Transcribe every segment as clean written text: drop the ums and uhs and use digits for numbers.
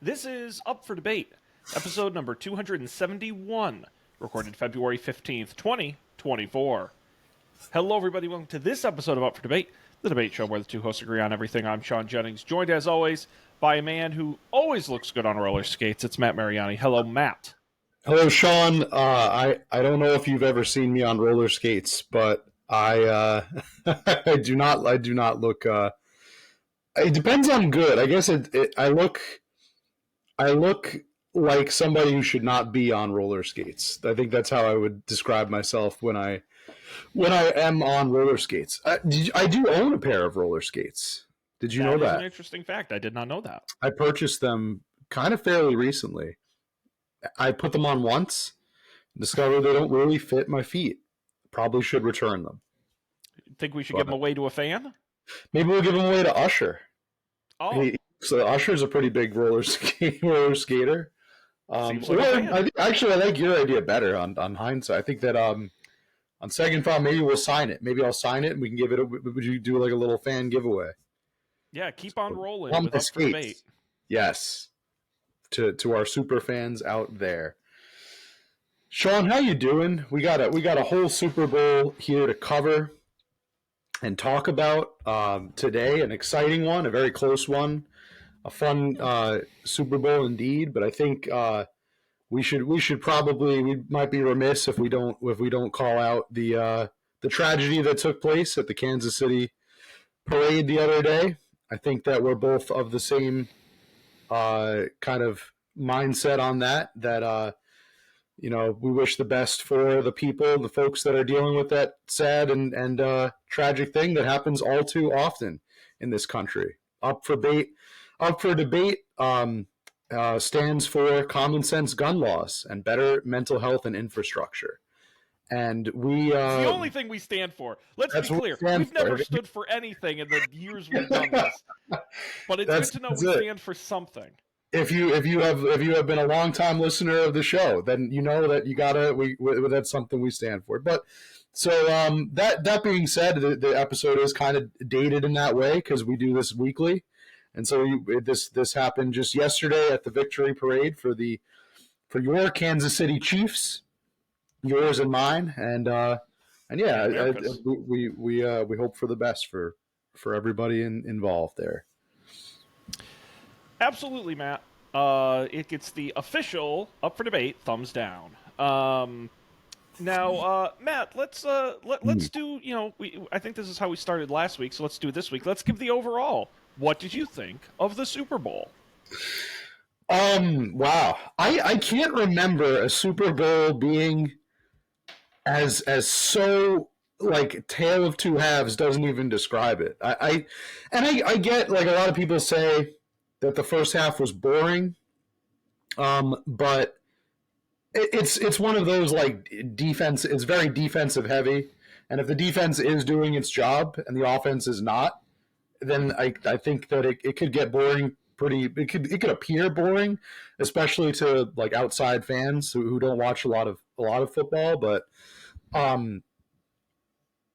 This is Up for Debate, episode number 271, recorded February 15th, 2024. Hello, everybody. Welcome to this episode of Up for Debate, the debate show where the two hosts agree on everything. I'm Sean Jennings, joined as always by a man who always looks good on roller skates. It's Matt Mariani. Hello, Matt. Hello, Sean. I don't know if you've ever seen me on roller skates, but I I do not look. It depends on good. I guess I look like somebody who should not be on roller skates. I think that's how I would describe myself when I am on roller skates. I do own a pair of roller skates. Did you know that? That is an interesting fact. I did not know that. I purchased them kind of fairly recently. I put them on once, discovered they don't really fit my feet. Probably should return them. Think we should give them away to a fan? Maybe we'll give them away to Usher. Oh. So Usher's a pretty big roller skater. Seems like a fan. I like your idea better on hindsight. I think that on second thought, maybe we'll sign it. Maybe I'll sign it and we can give it. Would you do like a little fan giveaway? Yeah, keep on rolling with Up for Debate. Yes. To our super fans out there. Sean, how you doing? We got a whole Super Bowl here to cover and talk about today. An exciting one, a very close one, a fun Super Bowl indeed. But I think we might be remiss if we don't call out the tragedy that took place at the Kansas City parade the other day. I think that we're both of the same kind of mindset on that we wish the best for the people, the folks that are dealing with that sad and tragic thing that happens all too often in this country. Up for debate stands for common sense gun laws and better mental health and infrastructure. And it's the only thing we stand for. Let's be clear. We've never stood for anything in the years we've done this. But it's good to know we stand for something. If you have been a long time listener of the show, then you know that that's something we stand for. But so that being said, the episode is kind of dated in that way because we do this weekly, and so this happened just yesterday at the victory parade for your Kansas City Chiefs. Yours and mine, and yeah, we hope for the best for everybody involved there. Absolutely, Matt. It gets the official Up for Debate thumbs down. Now, Matt, let's do. I think this is how we started last week, so let's do it this week. Let's give the overall. What did you think of the Super Bowl? Wow, I can't remember a Super Bowl being as so like tale of two halves doesn't even describe it. I get like a lot of people say that the first half was boring, but it's one of those like defense. It's very defensive heavy, and if the defense is doing its job and the offense is not, then I think that it could get boring. It could appear boring, especially to like outside fans who don't watch a lot of football. But one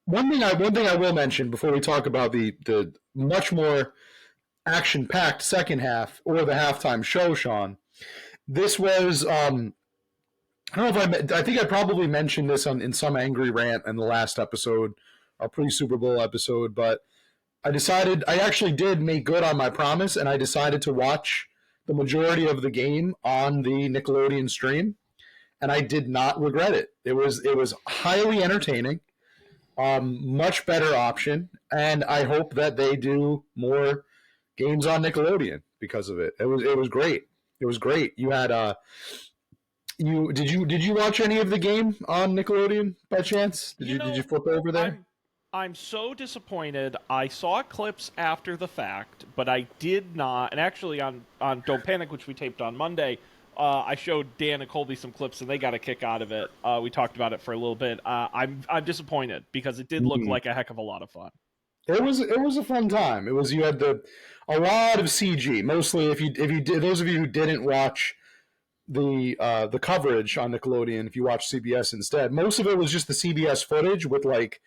thing I will mention before we talk about the much more action-packed second half or the halftime show, Sean, this was I don't know if I think I probably mentioned this in some angry rant in the last episode, our pre-Super Bowl episode, but I actually did make good on my promise, and I decided to watch the majority of the game on the Nickelodeon stream, and I did not regret it. It was highly entertaining, much better option, and I hope that they do more games on Nickelodeon because of it. It was great. It was great. You had did you watch any of the game on Nickelodeon by chance? Did you flip over there? I'm so disappointed. I saw clips after the fact, but I did not. And actually, on Don't Panic, which we taped on Monday, I showed Dan and Colby some clips, and they got a kick out of it. We talked about it for a little bit. I'm disappointed because it did look like a heck of a lot of fun. It was a fun time. You had a lot of CG. Mostly, if you did, those of you who didn't watch the coverage on Nickelodeon, if you watch CBS instead, most of it was just the CBS footage with like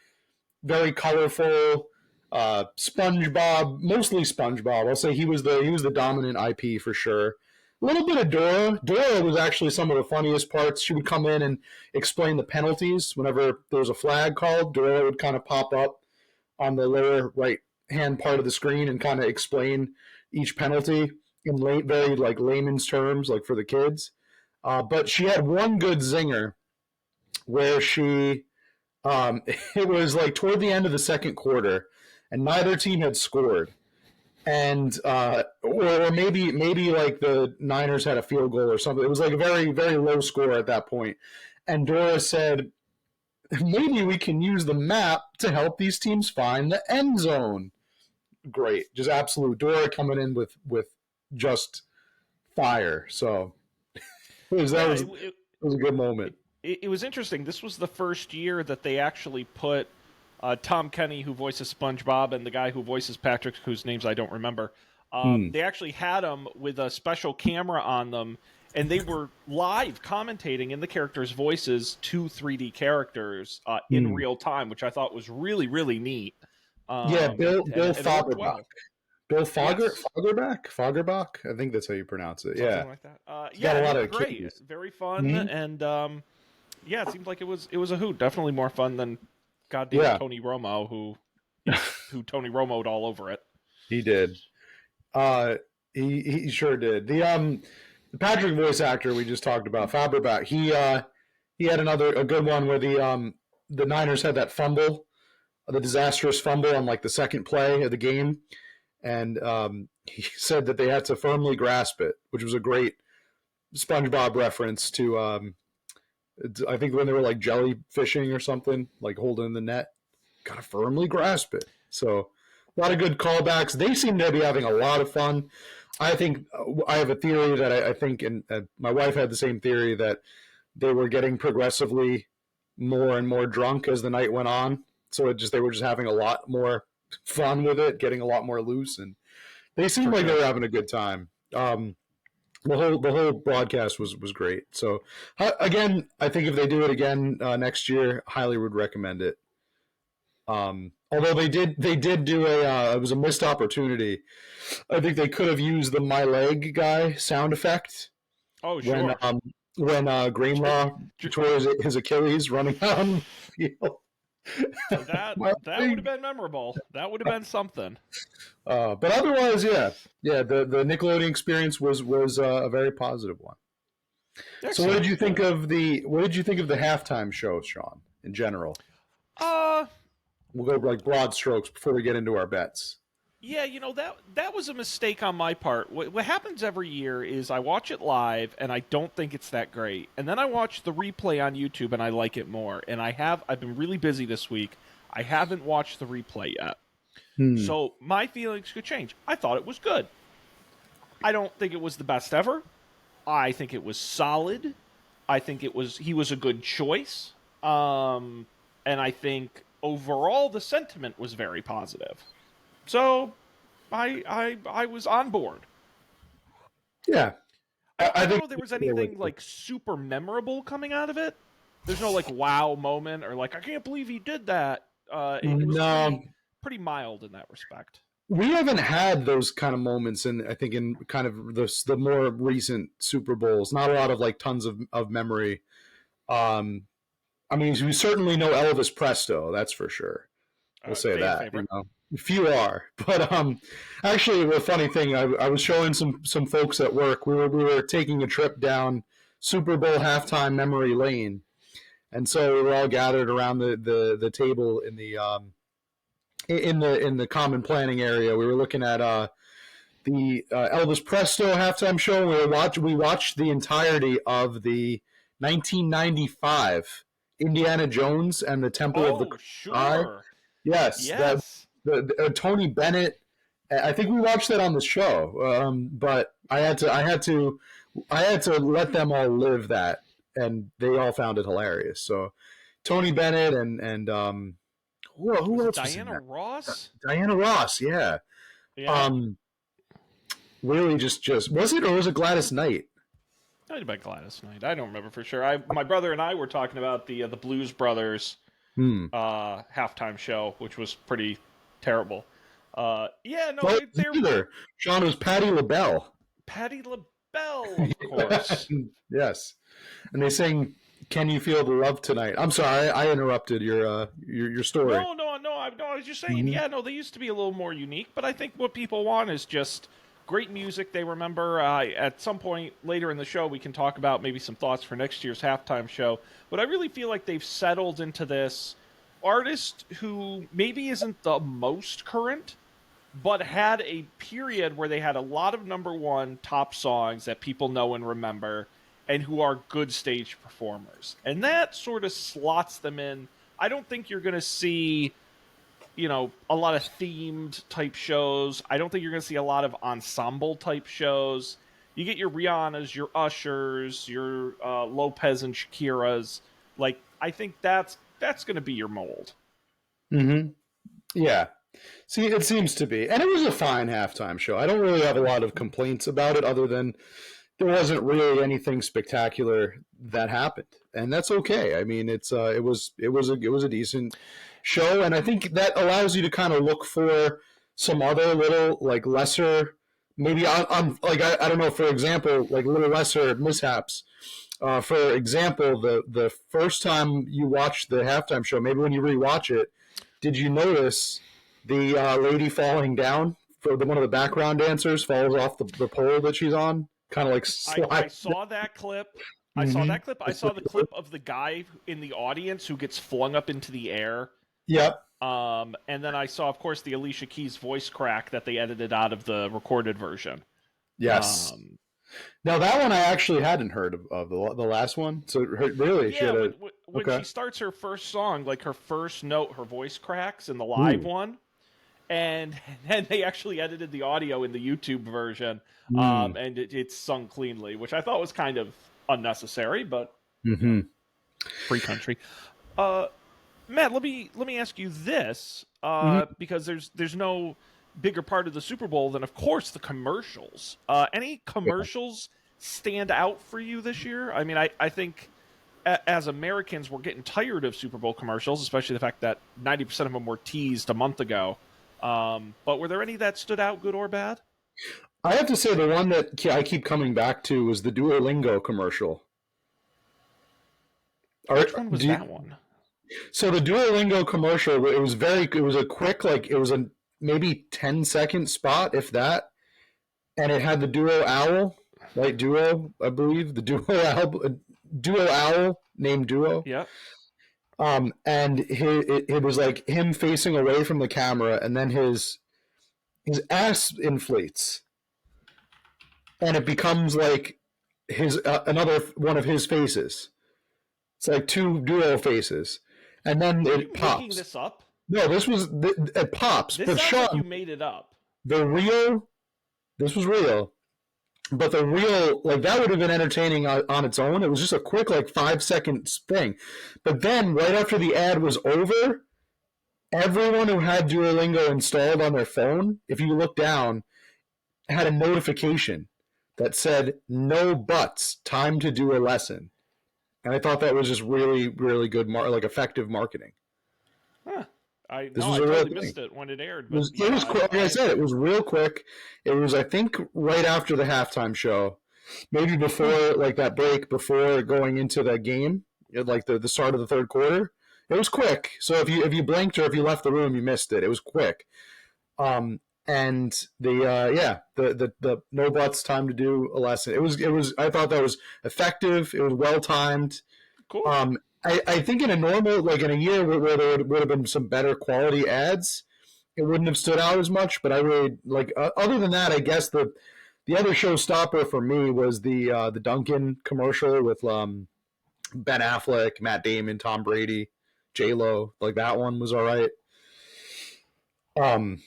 very colorful SpongeBob, mostly SpongeBob. I'll say he was the dominant IP for sure. A little bit of Dora. Dora was actually some of the funniest parts. She would come in and explain the penalties whenever there was a flag called. Dora would kind of pop up on the lower right hand part of the screen and kind of explain each penalty in very like layman's terms, like for the kids. But she had one good zinger where she, it was like toward the end of the second quarter, and neither team had scored, and or maybe like the Niners had a field goal or something. It was like a very very low score at that point, and Dora said, maybe we can use the map to help these teams find the end zone. Great, just absolute Dora coming in with just fire. So it was a good moment. It was interesting. This was the first year that they actually put Tom Kenny, who voices SpongeBob, and the guy who voices Patrick, whose names I don't remember. They actually had them with a special camera on them, and they were live commentating in the characters' voices to 3D characters in real time, which I thought was really, really neat. Bill Fagerbach. Well. Bill Fagerbach. I think that's how you pronounce it. Something like that. Yeah, got a lot of great, kitties. Very fun, and yeah, it seemed like it was a hoot. Definitely more fun than goddamn Tony Romo, who Tony Romo'd all over it. He did. He sure did. The Patrick voice actor we just talked about, Fagerbach. He had a good one where the Niners had that fumble, the disastrous fumble on like the second play of the game, and he said that they had to firmly grasp it, which was a great SpongeBob reference to I think when they were like jellyfishing or something, like holding the net, gotta firmly grasp it. So a lot of good callbacks. They seem to be having a lot of fun. I think I have a theory that I think, and my wife had the same theory, that they were getting progressively more and more drunk as the night went on. So they were just having a lot more fun with it, getting a lot more loose, and they seemed like they were having a good time. The whole broadcast was great. So again, I think if they do it again next year, highly would recommend it. Although they did do it was a missed opportunity. I think they could have used the "my leg" guy sound effect. Oh, sure. When Greenlaw tore his Achilles running down the field. That would have been memorable. That would have been something. But otherwise, yeah. The Nickelodeon experience was a very positive one. Excellent. So, what did you think of the halftime show, Sean? In general, we'll go like broad strokes before we get into our bets. Yeah, that was a mistake on my part. What happens every year is I watch it live and I don't think it's that great, and then I watch the replay on YouTube and I like it more. And I've been really busy this week. I haven't watched the replay yet, so my feelings could change. I thought it was good. I don't think it was the best ever. I think it was solid. I think he was a good choice, and I think overall the sentiment was very positive. So, I was on board. Yeah, I don't know if there was anything like super memorable coming out of it. There's no like wow moment or like I can't believe he did that. It was pretty mild in that respect. We haven't had those kind of moments in kind of the more recent Super Bowls. Not a lot of like tons of memory. I mean, we certainly know Elvis Presto, that's for sure. We'll say that. Few are, but actually, a funny thing. I was showing some folks at work. We were taking a trip down Super Bowl halftime memory lane, and so we were all gathered around the table in the common planning area. We were looking at the Elvis Presto halftime show. We watched the entirety of the 1995 Indiana Jones and the Temple of the sure. Yes. Tony Bennett. I think we watched that on the show, but I had to let them all live that, and they all found it hilarious. So, Tony Bennett and who else? Diana Ross. Diana Ross, yeah. Really, just was it, or was it Gladys Knight? It might have been Gladys Knight. I don't remember for sure. My brother and I were talking about the Blues Brothers halftime show, which was pretty terrible. They're Sean, was Patti LaBelle. Patti LaBelle. Bell, of course. Yes, and they sing "Can You Feel the Love Tonight." I'm sorry, I interrupted your story. No. I was just saying, Hmm. yeah, no, they used to be a little more unique, but I think what people want is just great music they remember. At some point later in the show, we can talk about maybe some thoughts for next year's halftime show. But I really feel like they've settled into this artist who maybe isn't the most current, but had a period where they had a lot of number one top songs that people know and remember and who are good stage performers. And that sort of slots them in. I don't think you're going to see, a lot of themed type shows. I don't think you're going to see a lot of ensemble type shows. You get your Rihannas, your Ushers, your Lopez and Shakira's. Like, I think that's going to be your mold. Hmm. Yeah. See, it seems to be, and it was a fine halftime show. I don't really have a lot of complaints about it, other than there wasn't really anything spectacular that happened, and that's okay. I mean, it was a decent show, and I think that allows you to kind of look for some other little like lesser, maybe on like I don't know, for example, like little lesser mishaps. For example, the first time you watched the halftime show, maybe when you rewatch it, did you notice the lady falling down for one of the background dancers falls off the pole that she's on? Kind of like I slide. saw that clip. I saw Mm-hmm. that clip. I saw the clip of the guy in the audience who gets flung up into the air. Yep. And then I saw, of course, the Alicia Keys voice crack that they edited out of the recorded version. Yes. Um, Now that one I actually hadn't heard of the last one. So really, she yeah, had a when okay. she starts her first song, like her first note, her voice cracks in the live Ooh. one, and then they actually edited the audio in the YouTube version, Mm. and it's sung cleanly, which I thought was kind of unnecessary, but Mm-hmm. free country. Uh, Matt, let me ask you this, Mm-hmm. because there's no bigger part of the Super Bowl than, of course, the commercials. Any Yeah. commercials stand out for you this year? I mean, I think as Americans, we're getting tired of Super Bowl commercials, especially the fact that 90% of them were teased a month ago. But were there any that stood out, good or bad? I have to say the one that I keep coming back to was the Duolingo commercial. Which one was Do that you, one? so the Duolingo commercial, it was a quick, like it was a maybe 10-second spot, if that, and it had the Duo Owl, right? Duo, I believe the Duo Owl named Duo. Yep. And it was like him facing away from the camera, and then his ass inflates, and it becomes like his another one of his faces. It's like two Duo faces, and then Are it you making pops. this up? No, it pops. This But sounds like you Sean, made it up. the real this was real, but the real like that would have been entertaining on its own. It was just a quick like 5 second thing, but then right after the ad was over, everyone who had Duolingo installed on their phone, if you look down, had a notification that said "No buts, time to do a lesson." And I thought that was just really, really good, like effective marketing. Huh. I This no, was I a real totally thing. missed it when it aired, It but was, it yeah, was quick. Like I said, it was real quick. It was, I think, right after the halftime show, maybe before like that break, before going into that game, like the start of the third quarter. It was quick. So if you blinked or if you left the room, you missed it. It was quick. And the no buts time to do a lesson. It was. I thought that was effective. It was well timed. cool. I think in a normal, like in a year where there would have been some better quality ads, it wouldn't have stood out as much. But I really like. Other than that, I guess the other showstopper for me was the Dunkin' commercial with Ben Affleck, Matt Damon, Tom Brady, J Lo. Like that one was all right. Um,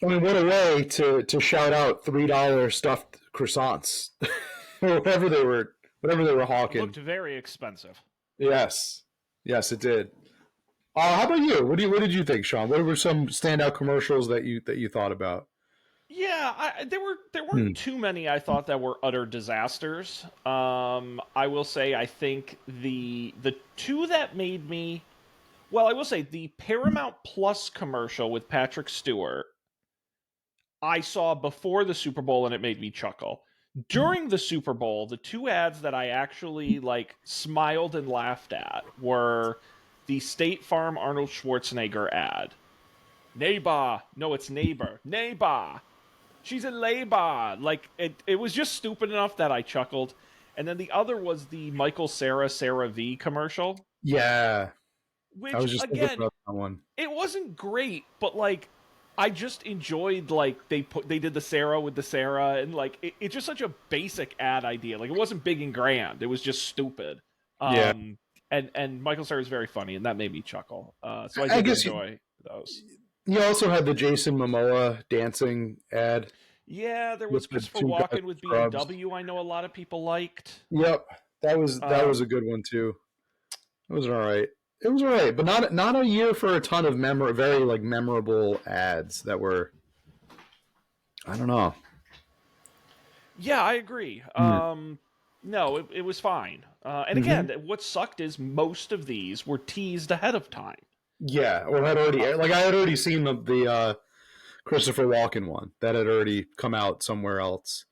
I mean, what a way to shout out $3 stuffed croissants, or whatever they were hawking. Looked very expensive. Yes, yes, it did. How about you? What did you think, Sean? What were some standout commercials that you thought about? Yeah, there weren't Hmm. too many I thought that were utter disasters. I will say I think the two that made me, well, I will say the Paramount Plus commercial with Patrick Stewart. I saw before the Super Bowl and it made me chuckle. During the Super Bowl, the two ads that I actually like smiled and laughed at were the State Farm Arnold Schwarzenegger ad. Neighbor, no, it's neighbor. Neighbor, she's in labor. Like it was just stupid enough that I chuckled. And then the other was the Michael Sarah Sarah V commercial, Yeah, I which was just thinking again, about that one. it wasn't great, but like I just enjoyed like they did the Sarah with the Sarah and like it's just such a basic ad idea. Like it wasn't big and grand. It was just stupid. Yeah, And Michael Sarah is very funny and that made me chuckle. So I I did guess enjoy those. you also had the Jason Momoa dancing ad Yeah, there was with the Christopher two guys Walken in with scrubs. BMW. I know a lot of people liked. Yep, that was a Um, good one too. It was all right. It was all right, but not a year for a ton of very like memorable ads that were. I don't know. yeah, I agree. Hmm. No, it was fine. And Mm-hmm. again, what sucked is most of these were teased ahead of time. Yeah, or had already Uh, like I had already seen the Christopher Walken one that had already come out somewhere else.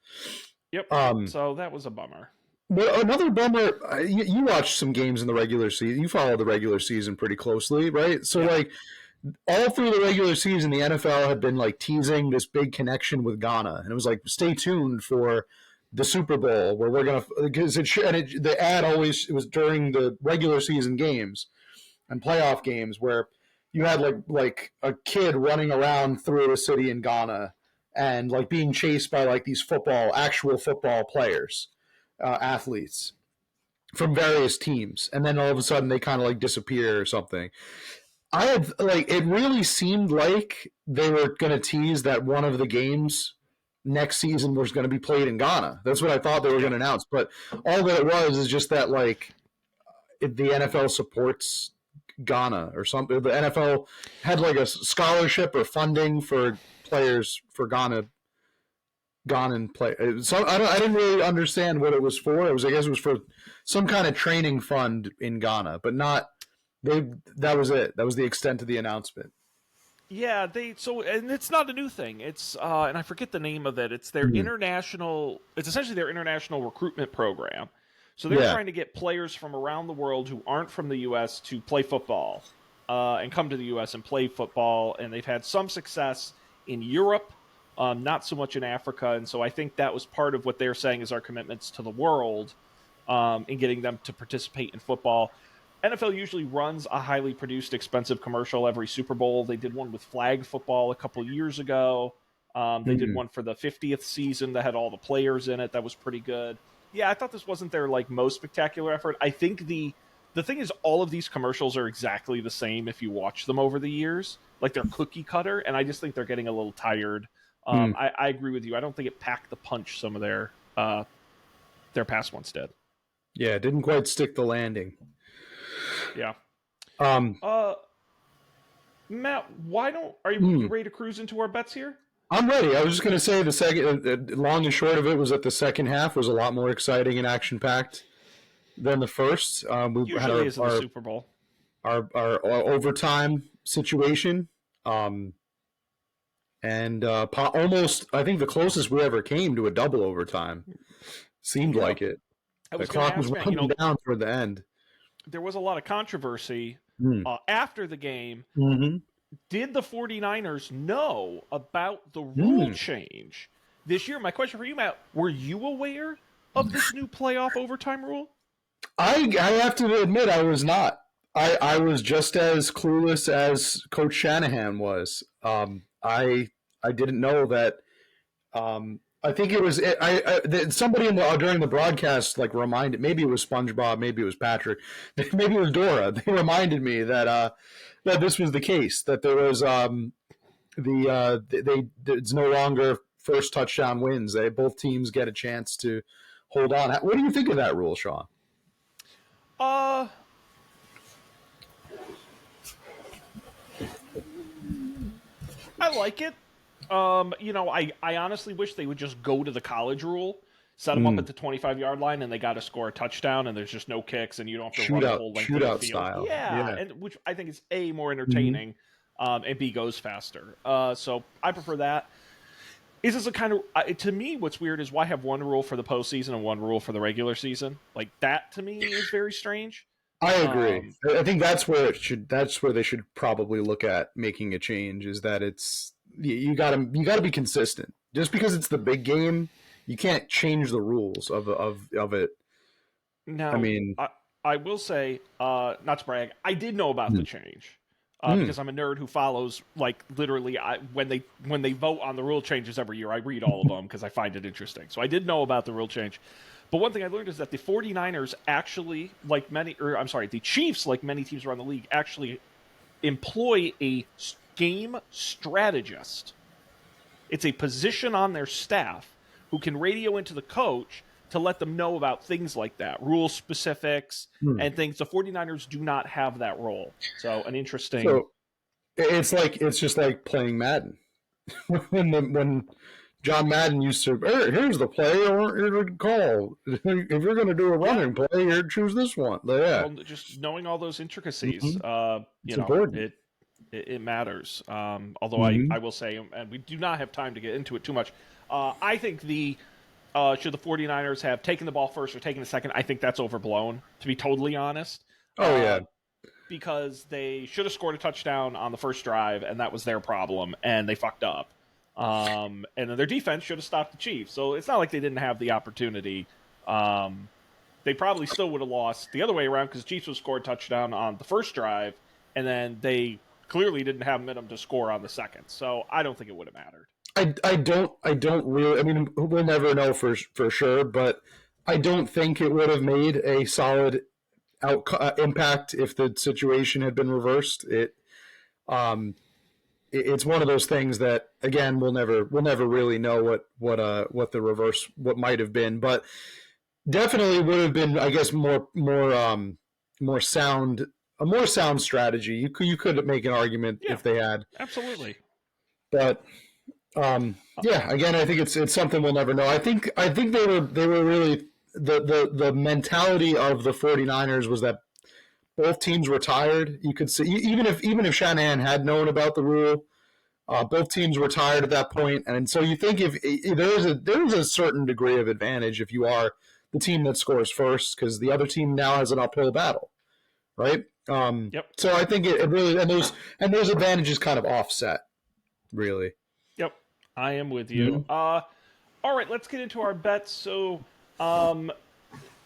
yep. Um, So that was a bummer. but another bummer. You watched some games in the regular season. You follow the regular season pretty closely, right? So Yeah. like all through the regular season, the NFL had been like teasing this big connection with Ghana, and it was like, stay tuned for the Super Bowl where we're gonna because the ad always it was during the regular season games and playoff games where you had like a kid running around through a city in Ghana and like being chased by like these actual football players, athletes from various teams, and then all of a sudden they kind of like disappear or something. I had like it really seemed like they were going to tease that one of the games next season was going to be played in Ghana. That's what I thought they were going Yep. to announce, but all that it was is just that like the NFL supports Ghana or something. The NFL had like a scholarship or funding for players for Ghanan play. So I didn't really understand what it was for. I guess it was for some kind of training fund in Ghana, but not they. That was it. That was the extent of the announcement. Yeah, and it's not a new thing. It's and I forget the name of it. It's their Mm. international. It's essentially their international recruitment program. So they're Yeah. trying to get players from around the world who aren't from the U.S. to play football, and come to the U.S. and play football. And they've had some success in Europe, not so much in Africa. And so I think that was part of what they're saying is our commitments to the world, in getting them to participate in football. NFL usually runs a highly produced, expensive commercial every Super Bowl. They did one with flag football a couple years ago. They did Mm. one for the 50th season that had all the players in it. That was pretty good. Yeah, I thought this wasn't their like most spectacular effort. I think the thing is all of these commercials are exactly the same if you watch them over the years. Like they're cookie cutter, and I just think they're getting a little tired. Mm. I agree with you. I don't think it packed the punch some of their past ones did. Yeah. It didn't quite stick the landing. Yeah. Um. Uh, Matt, why don't are you mm. ready to cruise into our bets here? I'm ready. I was just going to say the second, long and short of it was that the second half was a lot more exciting and action packed than the first. We had Usually is in the Super Bowl. our overtime situation, um, and almost I think the closest we ever came to a double overtime seemed Yeah, like it. I The was going to clock was ask Matt. running down toward the end. There was a lot of controversy Mm. after the game. Mm-hmm. Did the 49ers know about the rule Mm. change this year? My question for you, Matt, were you aware of this new playoff overtime rule? I have to admit I was not. I was just as clueless as Coach Shanahan was. I didn't know that. I think it was somebody during the broadcast like reminded. Maybe it was SpongeBob. Maybe it was Patrick. Maybe it was Dora. They reminded me that this was the case. That there was it's no longer first touchdown wins. Both teams get a chance to hold on. What do you think of that rule, Sean? Uh, I like it. I honestly wish they would just go to the college rule, set them up Mm. at the 25-yard line, and they got to score a touchdown, and there's just no kicks, and you don't have to run the whole length of the Shootout field. style. Yeah, Yeah. and which I think is A, more Mhm. entertaining, and B, goes faster. So I prefer that. Is this a kind of to me? What's weird is why have one rule for the postseason and one rule for the regular season? Like that to me is very strange. I agree. Um, I think that's where it should. That's where they should probably look at making a change. Is that it's you gotta be consistent. Just because it's the big game, you can't change the rules of it. I Now, mean, I will say, not to brag, I did know about the mm, change mm, because I'm a nerd who follows like literally when they vote on the rule changes every year, I read all of them because I find it interesting. So I did know about the rule change. But one thing I learned is that the 49ers actually, like many, or I'm sorry, the Chiefs, like many teams around the league, actually employ a game strategist. It's a position on their staff who can radio into the coach to let them know about things like that, rule specifics mm. and things. The 49ers do not have that role. So, an interesting. So it's just like playing Madden. when John Madden used to, "Hey, here's the play I want you to call. If you're going to do a Yeah, running play, here, choose this one." Yeah, well, just knowing all those intricacies, hmm it's important. it matters. Although I Hmm will say, and we do not have time to get into it too much, I think should the 49ers have taken the ball first or taken the second, I think that's overblown, to be totally honest. Oh yeah, Uh, because they should have scored a touchdown on the first drive, and that was their problem, and they fucked up. And then their defense should have stopped the Chiefs. So it's not like they didn't have the opportunity. They probably still would have lost the other way around because Chiefs would have scored a touchdown on the first drive, and then they clearly didn't have minimum to score on the second. So I don't think it would have mattered. I don't really. I mean, we'll never know for sure, but I don't think it would have made a solid impact if the situation had been reversed. Um, it's one of those things that again we'll never really know what the reverse what might have been, but definitely would have been, I guess, more sound a more sound strategy. You could make an argument Yeah, if they had, absolutely. but yeah, again, I think it's something we'll never know. I think they were really the mentality of the 49ers was that both teams were tired. You could see even if Shanahan had known about the rule, both teams were tired at that point, and so you think if there's a certain degree of advantage if you are the team that scores first because the other team now has an uphill battle, right? Yep. So I think it really and those advantages kind of offset really. Yep. I am with you. Mm-hmm. All right, let's get into our bets. So, um,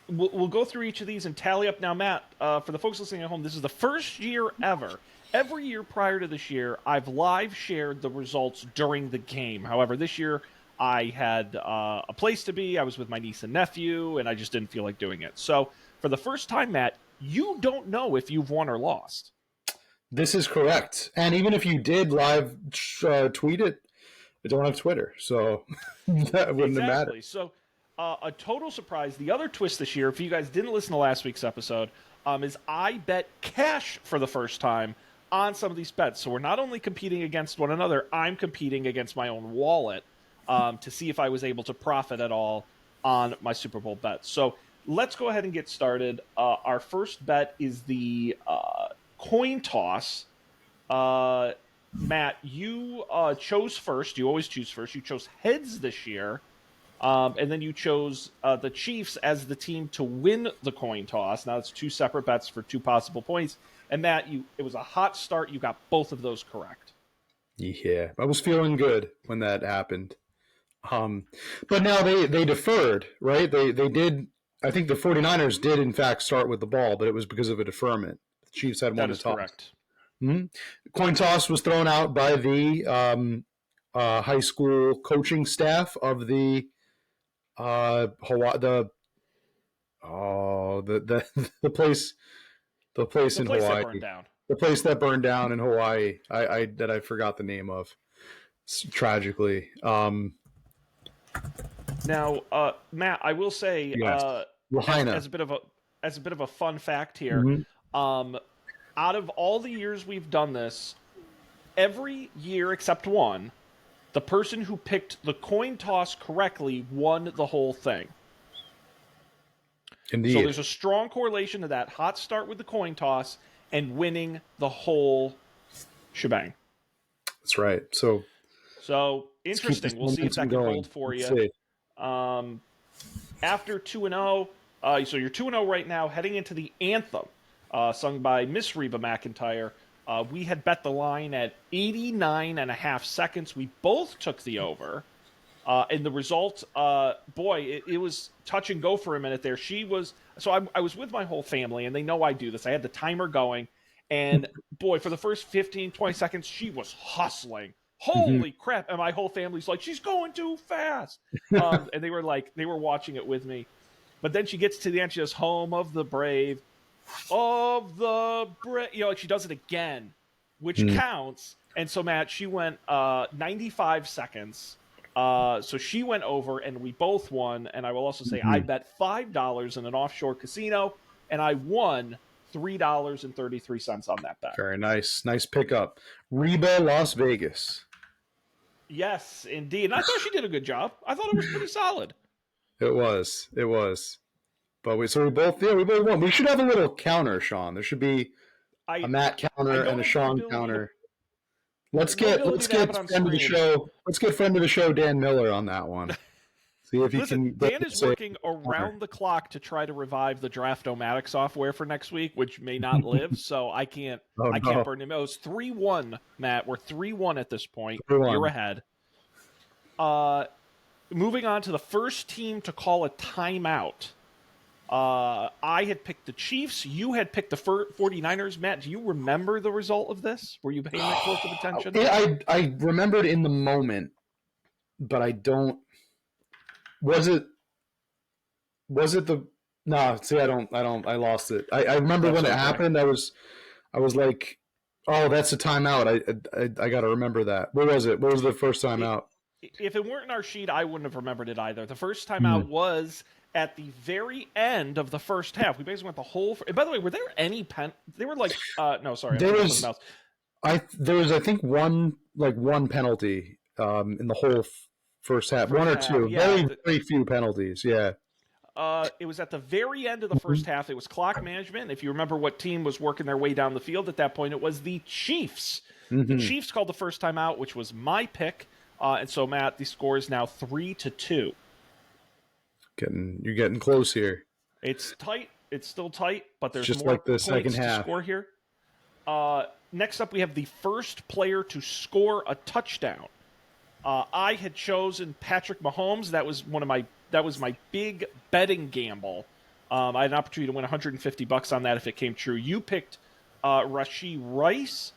we'll go through each of these and tally up. Now, Matt, for the folks listening at home, this is the first year ever. Every year prior to this year, I've live shared the results during the game. However, this year I had a place to be. I was with my niece and nephew, and I just didn't feel like doing it. So, for the first time, Matt, you don't know if you've won or lost. This is correct. And even if you did live tweet it, I don't have Twitter, so that wouldn't have mattered. Exactly. So, a total surprise. The other twist this year, if you guys didn't listen to last week's episode, is I bet cash for the first time on some of these bets. So we're not only competing against one another, I'm competing against my own wallet to see if I was able to profit at all on my Super Bowl bets. So let's go ahead and get started. Our first bet is the coin toss. Matt, you chose first. You always choose first. You chose heads this year. And then you chose the Chiefs as the team to win the coin toss. Now it's two separate bets for two possible points. And Matt, it was a hot start. You got both of those correct. Yeah, I was feeling good when that happened. Um, but now they deferred, right? They did. I think the 49ers did in fact start with the ball, but it was because of a deferment. The Chiefs had won That the is toss. correct. Mm-hmm. Coin toss was thrown out by the high school coaching staff of the Hawaii, the place The in place that Hawaii, burned down. the place that burned down in Hawaii. I forgot the name of, tragically. Now, Matt, I will say, Yes, as, Lahaina. as a bit of a as a bit of a fun fact here, Mm-hmm. um, out of all the years we've done this, every year except one, the person who picked the coin toss correctly won the whole thing. So Indeed, there's a strong correlation to that hot start with the coin toss and winning the whole shebang. that's right. So So interesting. We'll see if that can hold for you. See. After 2-0, so you're 2-0 right now, heading into the anthem, sung by Miss Reba McEntire. We had bet the line at 89.5 seconds. We both took the over. And the result, it was touch and go for a minute there. I was with my whole family, and they know I do this. I had the timer going, and boy, for the first 15, 20 seconds, she was hustling. Holy crap. And my whole family's like, she's going too fast. And they were watching it with me. But then she gets to the end, she goes, home of the brave, like she does it again, which counts. And so, Matt, she went 95 seconds. So she went over, and we both won. And I will also say I bet $5 in an offshore casino, and I won $3.33 on that bet. Very nice. Nice pickup. Reba, Las Vegas. Yes, indeed. And I thought she did a good job. I thought it was pretty solid. It was. But we both won. We should have a little counter, Sean. There should be a Matt counter and a Sean counter. Let's get friend of the show. Let's get friend of the show Dan Miller on that one. See if he can. Dan is working around the clock to try to revive the Draft-O-Matic software for next week, which may not live. So I can't. I can't burn him. It was 3-1, Matt. We're 3-1 at this point. 3-1. You're ahead. Moving on to the first team to call a timeout. I had picked the Chiefs. You had picked the 49ers. Matt, do you remember the result of this? Were you paying that close of attention? I remembered in the moment, but I don't. Was it the? No, see, I don't. I lost it. I remember when it happened. I was like, oh, that's a timeout. I got to remember that. What was it? What was the first timeout? If it weren't in our sheet, I wouldn't have remembered it either. The first timeout was at the very end of the first half. We basically went the whole. By the way, were there any They were like, no, sorry. There was. There was, I think, one penalty in the whole first half. One or two. Yeah, very few penalties. Yeah. It was at the very end of the first half. It was clock management. If you remember what team was working their way down the field at that point, it was the Chiefs. The Chiefs called the first time out, which was my pick. And so, Matt, the score is now 3-2. You're getting close here. It's tight. It's still tight, but there's just more like the second half. To score here. Next up, we have the first player to score a touchdown. I had chosen Patrick Mahomes. That was my big betting gamble. I had an opportunity to win $150 on that if it came true. You picked Rashee Rice.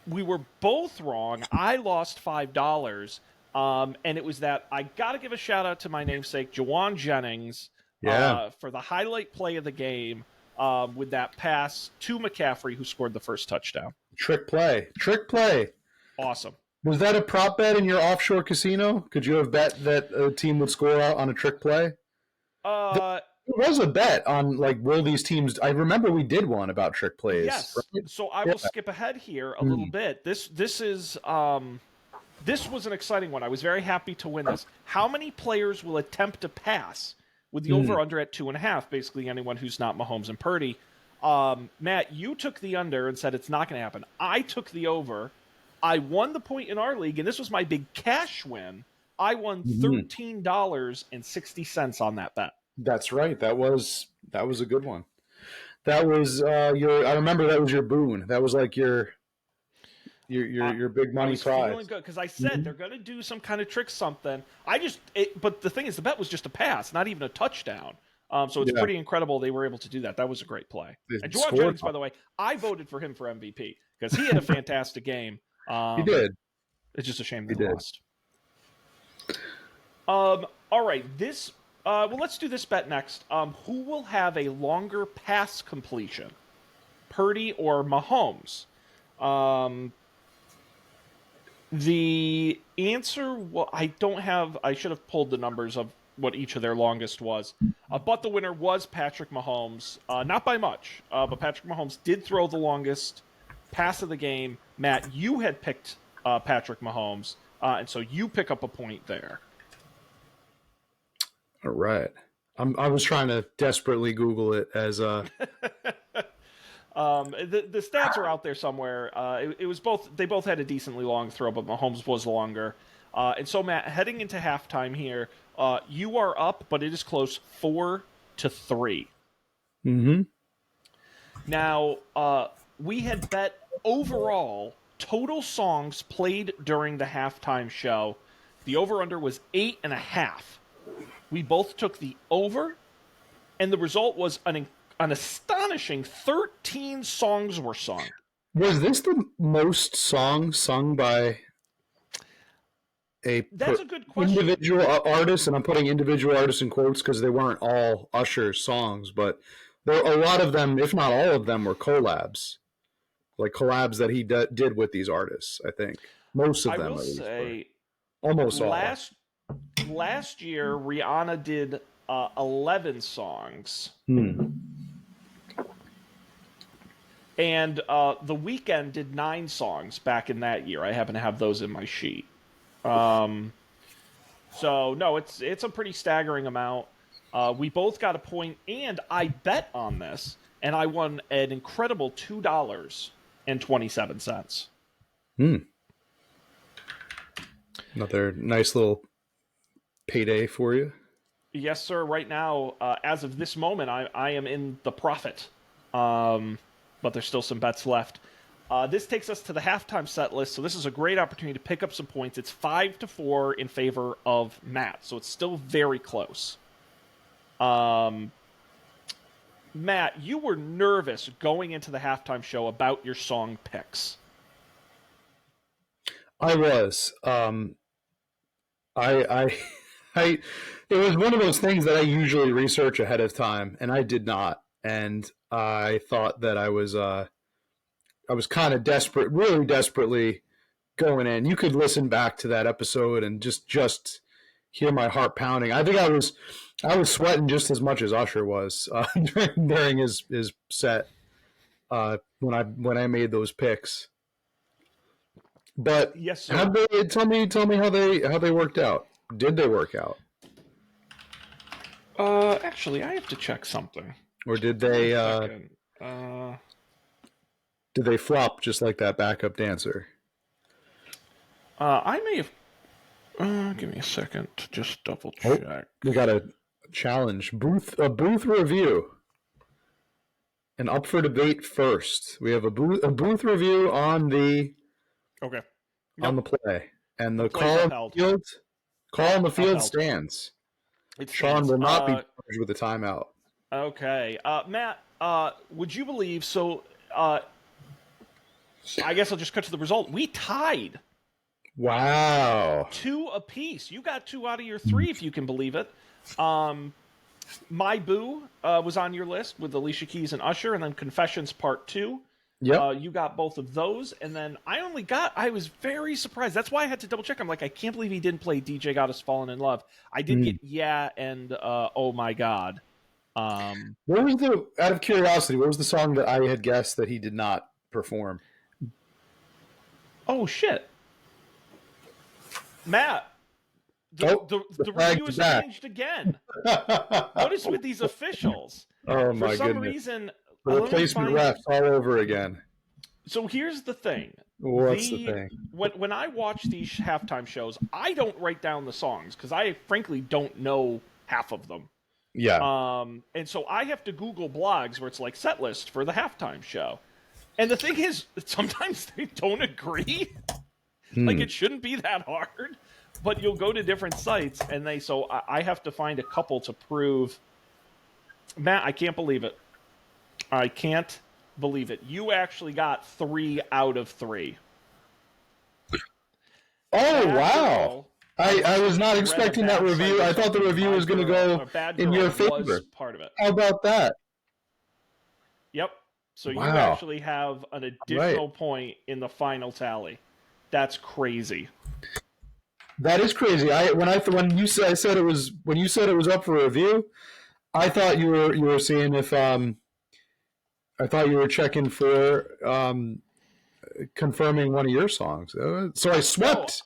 We were both wrong. I lost $5, and it was that I got to give a shout out to my namesake, Jawan Jennings, for the highlight play of the game with that pass to McCaffrey, who scored the first touchdown. Trick play. Awesome. Was that a prop bet in your offshore casino? Could you have bet that a team would score on a trick play? There was a bet on, will these teams... I remember we did one about trick plays. Yes. Right? So I will skip ahead here a little bit. This was an exciting one. I was very happy to win this. How many players will attempt to pass with the over-under at 2.5? Basically anyone who's not Mahomes and Purdy. Matt, you took the under and said it's not going to happen. I took the over. I won the point in our league, and this was my big cash win. I won $13.60 on that bet. That's right. That was a good one. That was I remember that was your boon. That was like your big money prize. I was feeling good because I said they're going to do some kind of trick something. But the thing is, the bet was just a pass, not even a touchdown. So it's pretty incredible they were able to do that. That was a great play. And Jawan Jennings, by the way, I voted for him for MVP because he had a fantastic game. He did. It's just a shame they lost. All right, let's do this bet next. Who will have a longer pass completion, Purdy or Mahomes? The answer, I should have pulled the numbers of what each of their longest was. But the winner was Patrick Mahomes. Not by much, but Patrick Mahomes did throw the longest pass of the game. Matt, you had picked Patrick Mahomes, and so you pick up a point there. All right. I was trying to desperately Google it as the stats are out there somewhere. It was both. They both had a decently long throw, but Mahomes was longer. And so, Matt, heading into halftime here, you are up, but it is close 4-3. Mm-hmm. Now, we had bet overall total songs played during the halftime show. The over-under was 8.5. We both took the over, and the result was an astonishing 13 songs were sung. Was this the most songs sung by That's a good question. individual artist? And I'm putting individual artists in quotes because they weren't all Usher songs, but there a lot of them, if not all of them, were collabs, like collabs that he did with these artists. I think most of them. I will say, almost all. Last year, Rihanna did 11 songs. And The Weeknd did 9 songs back in that year. I happen to have those in my sheet. So no, it's a pretty staggering amount. We both got a point, and I bet on this, and I won an incredible $2.27. Another nice little payday for you. Yes, sir. Right now, as of this moment, I am in the profit. But there's still some bets left. This takes us to the halftime set list, so this is a great opportunity to pick up some points. It's 5-4 in favor of Matt, so it's still very close. Matt, you were nervous going into the halftime show about your song picks. I was. It was one of those things that I usually research ahead of time, and I did not. And I thought that I was kind of desperate, really desperately going in. You could listen back to that episode and just hear my heart pounding. I think I was sweating just as much as Usher was during his set when I made those picks. But yes, sir. Tell me how they worked out. Did they work out? Actually, I have to check something. Or did they did they flop just like that backup dancer? I may have. Give me a second to just double check. Oh, we got a challenge a booth review, and up for debate first. We have a booth review on the on the play, and the call on the field stands. Sean will not be charged with a timeout. Okay. Matt, would you believe, so I guess I'll just cut to the result. We tied. Wow. 2 apiece. You got 2 out of your 3, if you can believe it. My Boo was on your list with Alicia Keys and Usher, and then Confessions Part 2. Yep. You got both of those, and then I was very surprised. That's why I had to double check. I'm like, I can't believe he didn't play DJ Got Us Fallen in Love. I did get Yeah and Oh My God. What was out of curiosity, what was the song that I had guessed that he did not perform? Oh, shit. Matt, the review is changed again. What is with these officials? Oh, my goodness. For some reason... The replacement refs all over again. So here's the thing. What's the thing? When I watch these halftime shows, I don't write down the songs because I frankly don't know half of them. Yeah. And so I have to Google blogs where it's like set list for the halftime show. And the thing is, sometimes they don't agree. Like, it shouldn't be that hard. But you'll go to different sites, and so I have to find a couple to prove. Matt, I can't believe it. I can't believe it. You actually got 3 out of 3. Oh, wow. I was not expecting that review. I thought the review was going to go in your favor. Part of it. How about that? Yep. So you actually have an additional point in the final tally. That's crazy. That is crazy. When you said it was up for review, I thought you were seeing if I thought you were checking for confirming one of your songs. So I swept.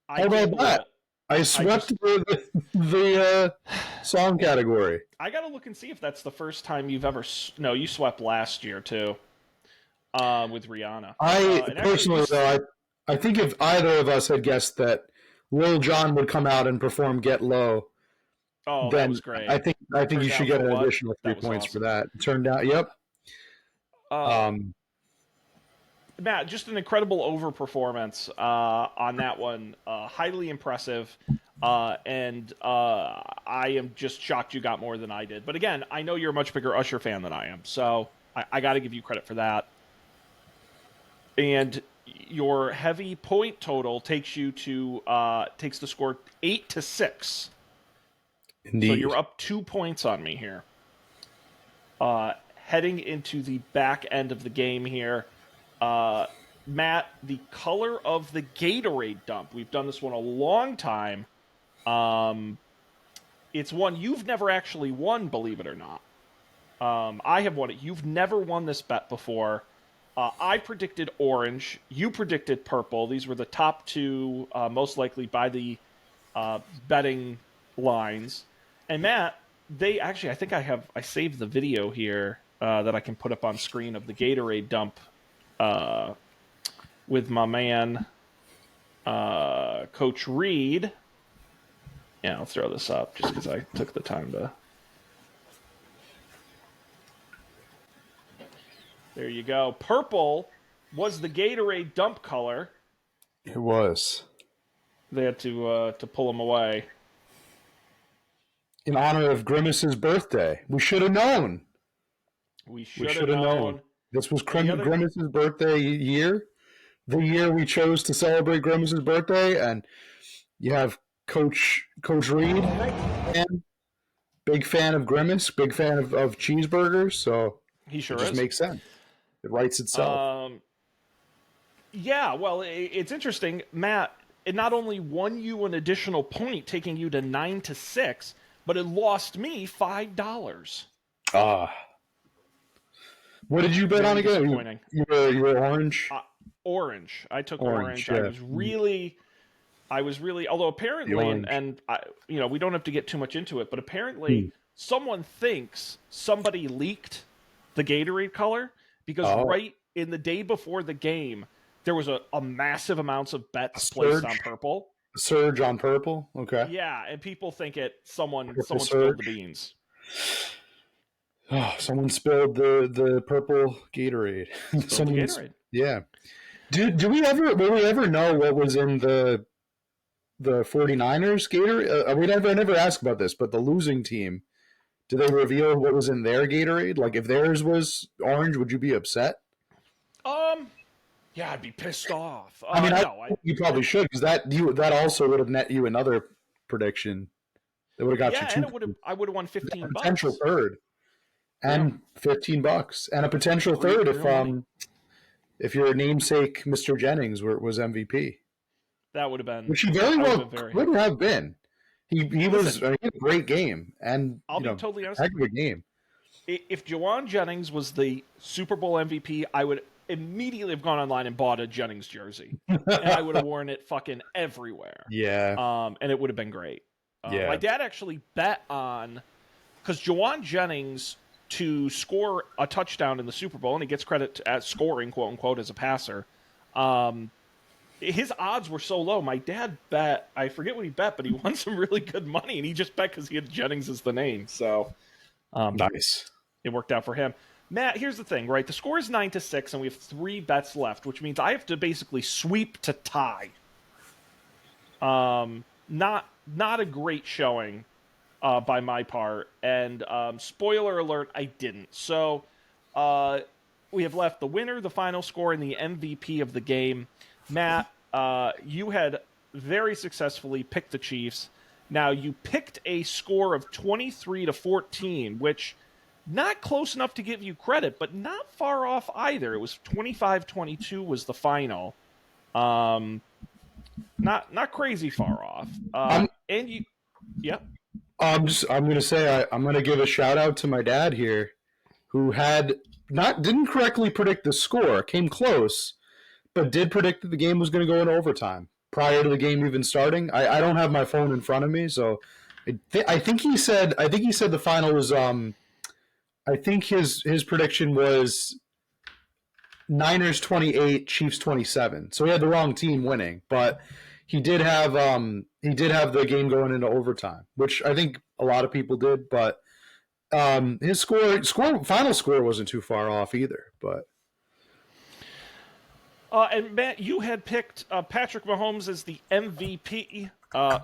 How about that? I swept the song category. I got to look and see if that's the first time you've ever... No, you swept last year, too, with Rihanna. Personally, though, I think if either of us had guessed that Lil Jon would come out and perform "Get Low," Oh, that then was great. I think Turned you should out get for an what? additional 3 That was points for awesome. that. It turned out, yep. Uh, Matt, just an incredible overperformance on that one. Highly impressive. And I am just shocked you got more than I did. But again, I know you're a much bigger Usher fan than I am. So I got to give you credit for that. And your heavy point total takes you to takes the score 8-6. Indeed. So you're up 2 points on me here. Heading into the back end of the game here, Matt, the color of the Gatorade dump. We've done this one a long time. It's one you've never actually won, believe it or not. I have won it. You've never won this bet before. I predicted orange. You predicted purple. These were the top two, most likely by the betting lines. And Matt, I think I saved the video here that I can put up on screen of the Gatorade dump with my man, Coach Reed. Yeah, I'll throw this up just because I took the time to. There you go. Purple was the Gatorade dump color. It was. They had to pull them away. In honor of Grimace's birthday. We should have known. We should have known. This was Grimace's birthday year. The year we chose to celebrate Grimace's birthday, and you have Coach Reed, big fan of Grimace, big fan of cheeseburgers, so he sure it just is. makes sense. It writes itself. Yeah, well, it's interesting, Matt. It not only won you an additional point, taking you to 9-6, but it lost me $5. What did you bet on again? You were orange. Orange. I took orange. Yeah. I was really. Although apparently, and I, we don't have to get too much into it, but apparently, someone thinks somebody leaked the Gatorade color because right in the day before the game, there was a massive amounts of bets placed on purple. Surge on purple. Okay. Yeah, and people think someone spilled the beans. Oh, someone spilled the purple Gatorade. Gatorade. Yeah. Will we ever know what was in the 49ers Gatorade? I never asked about this, but the losing team, did they reveal what was in their Gatorade? Like if theirs was orange, would you be upset? Yeah, I'd be pissed off. You probably should, because that also would have net you another prediction. It would have got you two. And I would have won $15. Potential third, and $15, and a potential third if your namesake Mr. Jennings was MVP. That would have been, which he very well could have been. He was a great game, and I'll be totally honest. Heck of a game. If Jauan Jennings was the Super Bowl MVP, I would immediately have gone online and bought a Jennings jersey, and I would have worn it fucking everywhere. Yeah. And it would have been great. Yeah. My dad actually bet on, because Jauan Jennings to score a touchdown in the Super Bowl, and he gets credit at scoring, quote unquote, as a passer. His odds were so low. My dad bet, I forget what he bet, but he won some really good money, and he just bet because he had Jennings as the name. So nice. It worked out for him. Matt, here's the thing, right? The score is 9-6, and we have 3 bets left, which means I have to basically sweep to tie. Not a great showing by my part, and spoiler alert, I didn't. So we have left the winner, the final score, and the MVP of the game. Matt, you had very successfully picked the Chiefs. Now, you picked a score of 23-14, which not close enough to give you credit, but not far off either. It was 25-22 was the final. Not crazy far off. And you, yep. I'm going to say I'm going to give a shout out to my dad here, who didn't correctly predict the score, came close, but did predict that the game was going to go in overtime prior to the game even starting. I don't have my phone in front of me, so I think he said the final was I think his prediction was Niners 28, Chiefs 27. So he had the wrong team winning, but he did have the game going into overtime, which I think a lot of people did, but his final score wasn't too far off either. But And Matt, you had picked Patrick Mahomes as the MVP,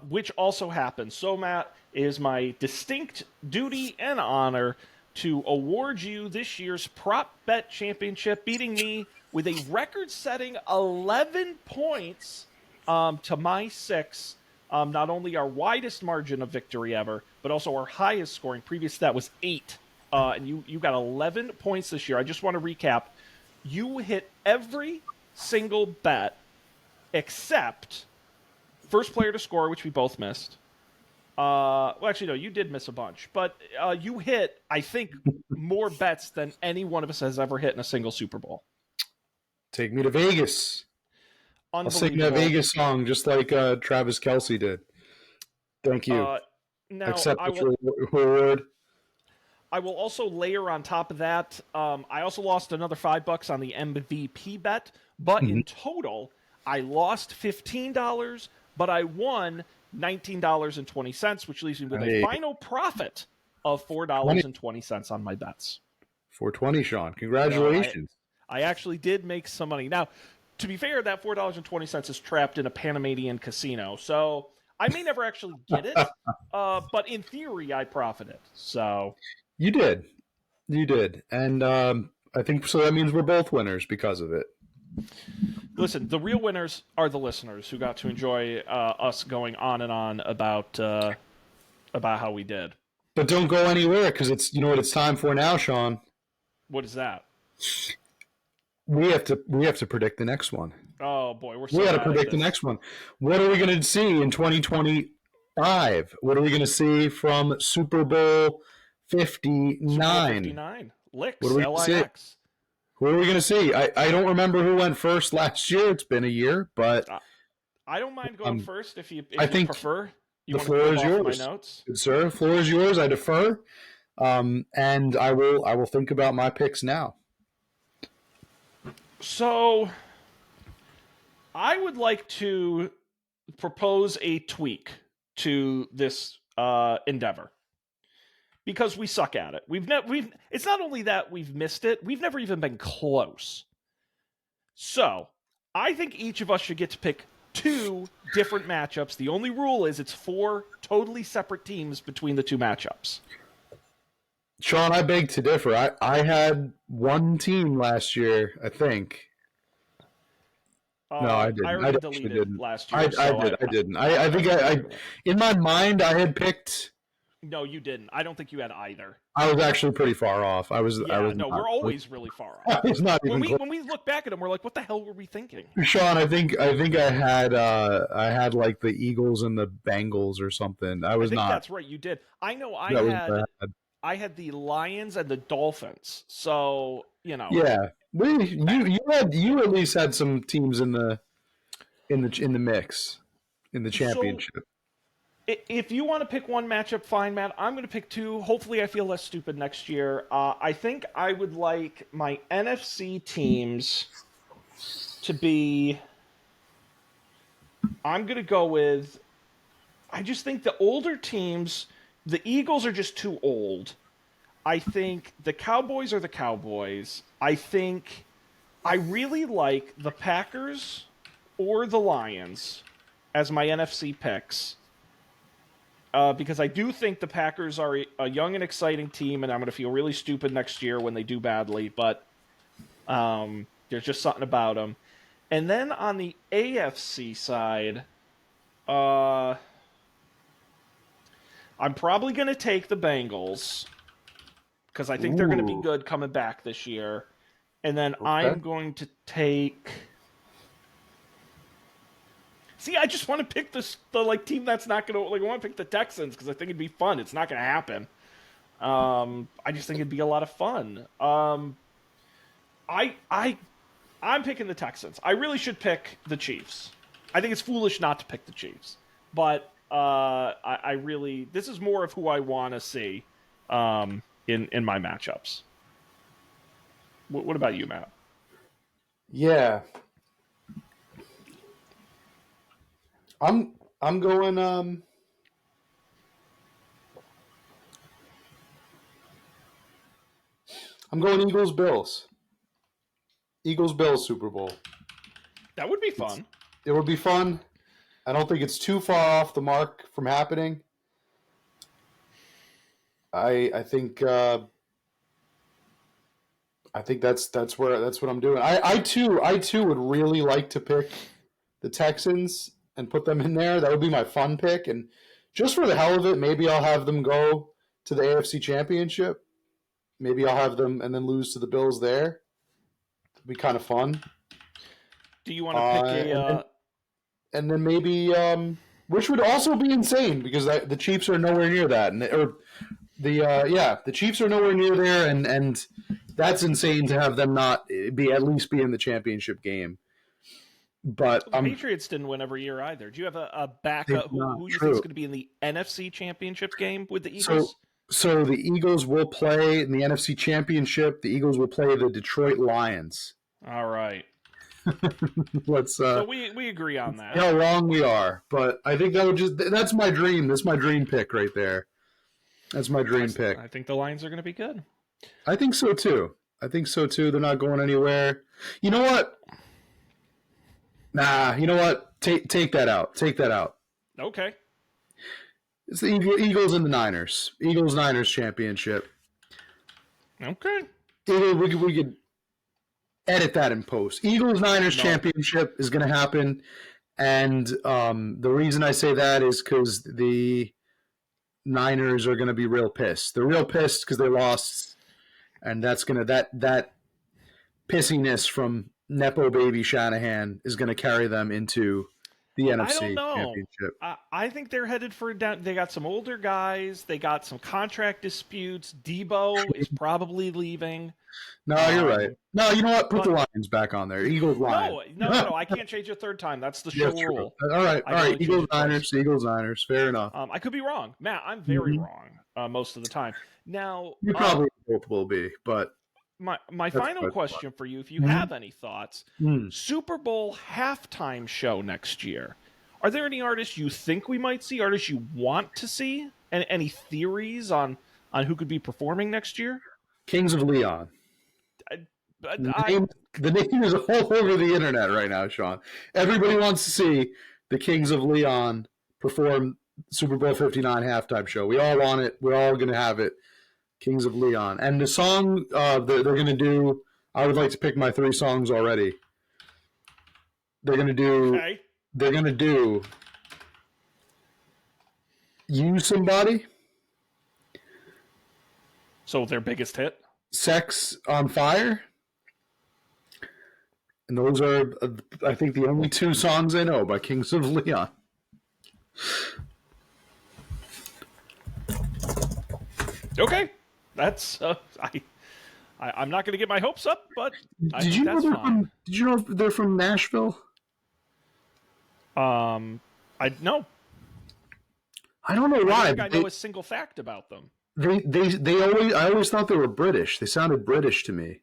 which also happened. So, Matt, it is my distinct duty and honor to award you this year's Prop Bet Championship, beating me with a record-setting 11 points to my 6. Not only our widest margin of victory ever, but also our highest scoring. Previous to that was 8. And you got 11 points this year. I just want to recap. You hit every single bet except first player to score, which we both missed. Well, actually, no, you did miss a bunch, but you hit, I think, more bets than any one of us has ever hit in a single Super Bowl. Take me to Vegas. I'll sing that Vegas song just like Travis Kelce did. Thank you. Now, accept the reward. I will also layer on top of that. I also lost another $5 on the MVP bet, but in total, I lost $15, but I won $19.20, which leaves me with a final profit of $4.20 on my bets. $4.20, Sean. Congratulations. I actually did make some money. Now, to be fair, that $4.20 is trapped in a Panamanian casino, so I may never actually get it, but in theory, I profited. So you did, and I think so. That means we're both winners because of it. Listen, the real winners are the listeners who got to enjoy us going on and on about how we did. But don't go anywhere because it's what it's time for now, Sean. What is that? We have to predict the next one. Oh boy, we got to predict the next one. What are we going to see in 2025? What are we going to see from Super Bowl 59? Super Bowl 59. Licks. What are we going to see? Who are we going to see? I don't remember who went first last year. It's been a year, but I don't mind going first if you prefer. The floor is yours. My notes? Good, sir. The floor is yours. I defer, and I will think about my picks now. So, I would like to propose a tweak to this endeavor because we suck at it. It's not only that we've missed it; we've never even been close. So, I think each of us should get to pick 2 different matchups. The only rule is it's 4 totally separate teams between the 2 matchups. Sean, I beg to differ. I had one team last year, I think. No, I didn't. I deleted last year. I didn't. I think I in my mind I had picked. No, you didn't. I don't think you had either. I was actually pretty far off. I was. No, we're always really far off. I was not even when we look back at them, we're like, what the hell were we thinking? Sean, I think I had like the Eagles and the Bengals or something. I think that's right. You did. I know. I had the Lions and the Dolphins. So Yeah, you at least had some teams in the mix in the championship. So, if you want to pick one matchup, fine, Matt. I'm going to pick 2. Hopefully, I feel less stupid next year. I think I would like my NFC teams to be. I'm going to go with. I just think the older teams. The Eagles are just too old. I think the Cowboys are the Cowboys. I think I really like the Packers or the Lions as my NFC picks. Because I do think the Packers are a young and exciting team, and I'm going to feel really stupid next year when they do badly, but there's just something about them. And then on the AFC side, I'm probably going to take the Bengals because I think they're going to be good coming back this year. And then I'm going to take... See, I just want to pick the team that's not going to... I want to pick the Texans because I think it'd be fun. It's not going to happen. I just think it'd be a lot of fun. I'm picking the Texans. I really should pick the Chiefs. I think it's foolish not to pick the Chiefs. But... I really... This is more of who I want to see in my matchups. What about you, Matt? Yeah. I'm going. I'm going Eagles Bills. Eagles Bills Super Bowl. That would be It's, fun. it would be fun. I don't think it's too far off the mark from happening. I think that's what I'm doing. I too would really like to pick the Texans and put them in there. That would be my fun pick. And just for the hell of it, maybe I'll have them go to the AFC Championship. Maybe I'll have them and then lose to the Bills there. It'd be kind of fun. Do you want to pick a? And then maybe, which would also be insane because the Chiefs are nowhere near that, the Chiefs are nowhere near there, and that's insane to have them not be at least be in the championship game. But the Patriots didn't win every year either. Do you have a backup who you think is going to be in the NFC Championship game with the Eagles? So the Eagles will play in the NFC Championship. The Eagles will play the Detroit Lions. All right. Let's. So we agree on that. How wrong we are, but I think that's my dream. That's my dream pick right there. That's my dream pick. I think the Lions are going to be good. I think so too. They're not going anywhere. You know what? Nah. You know what? Take that out. Take that out. Okay. It's the Eagles and the Niners. Eagles-Niners championship. Okay. We could edit that in post. Eagles-Niners championship is going to happen, and the reason I say that is because the Niners are going to be real pissed. They're real pissed because they lost, and that's going to that pissiness from Nepo baby Shanahan is going to carry them into the NFC Championship. I think they're headed for down. They got some older guys. They got some contract disputes. Debo is probably leaving. No, you're right. No, you know what? Put the Lions back on there. Eagles Lions. No. I can't change it third time. That's the show rule. All right. Eagles Niners. Fair enough. I could be wrong, Matt. I'm very wrong most of the time. Now you probably both will be, but my final question for you, if you have any thoughts, Super Bowl halftime show next year. Are there any artists you think we might see? Artists you want to see? And any theories on who could be performing next year? Kings of Leon. The name is all over the internet right now, Sean. Everybody wants to see the Kings of Leon perform Super Bowl 59 halftime show. We all want it. We're all going to have it. Kings of Leon. And the song they're going to do, I would like to pick my 3 songs already. They're going to do You Somebody. So their biggest hit? Sex on Fire. And those are, I think, the only 2 songs I know by Kings of Leon. Okay. That's I'm not going to get my hopes up, but did you know they're from Nashville? No. I don't know why. I know a single fact about them. I always thought they were British. They sounded British to me.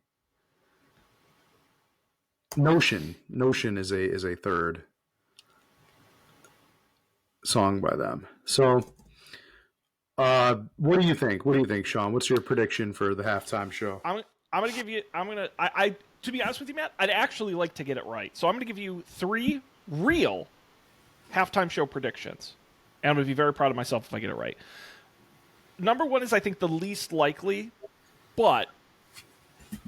Notion is a third song by them. So, what do you think? What do you think, Sean? What's your prediction for the halftime show? I'm gonna give you. To be honest with you, Matt, I'd actually like to get it right. So I'm gonna give you 3 real halftime show predictions, and I'm gonna be very proud of myself if I get it right. Number 1 is, I think, the least likely, but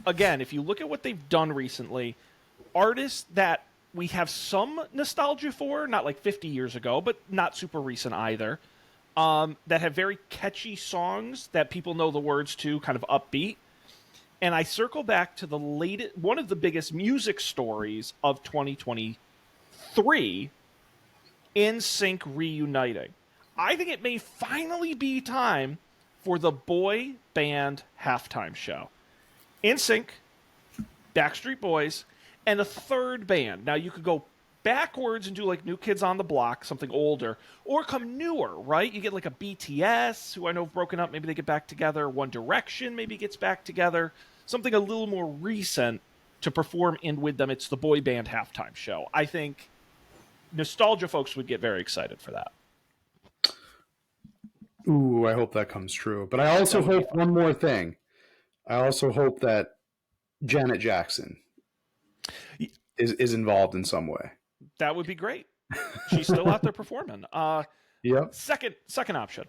again, if you look at what they've done recently, artists that we have some nostalgia for, not like 50 years ago, but not super recent either, that have very catchy songs that people know the words to, kind of upbeat. And I circle back to one of the biggest music stories of 2023, NSYNC reuniting. I think it may finally be time for the boy band halftime show. NSYNC, Backstreet Boys, and a third band. Now, you could go backwards and do like New Kids on the Block, something older, or come newer, right? You get like a BTS, who I know have broken up. Maybe they get back together. One Direction maybe gets back together. Something a little more recent to perform in with them. It's the boy band halftime show. I think nostalgia folks would get very excited for that. Ooh, I hope that comes true. But I also hope one more thing. I also hope that Janet Jackson is involved in some way. That would be great. She's still out there performing. Yep. Second option.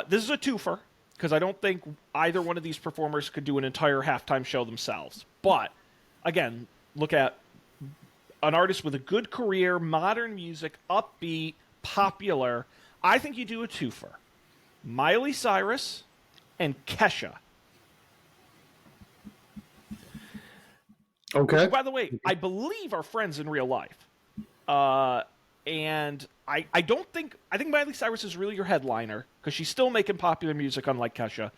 This is a twofer because I don't think either one of these performers could do an entire halftime show themselves. But again, look at an artist with a good career, modern music, upbeat, popular. I think you do a twofer. Miley Cyrus and Kesha. Okay. By the way, I believe are friends in real life. And I think Miley Cyrus is really your headliner because she's still making popular music, unlike Kesha.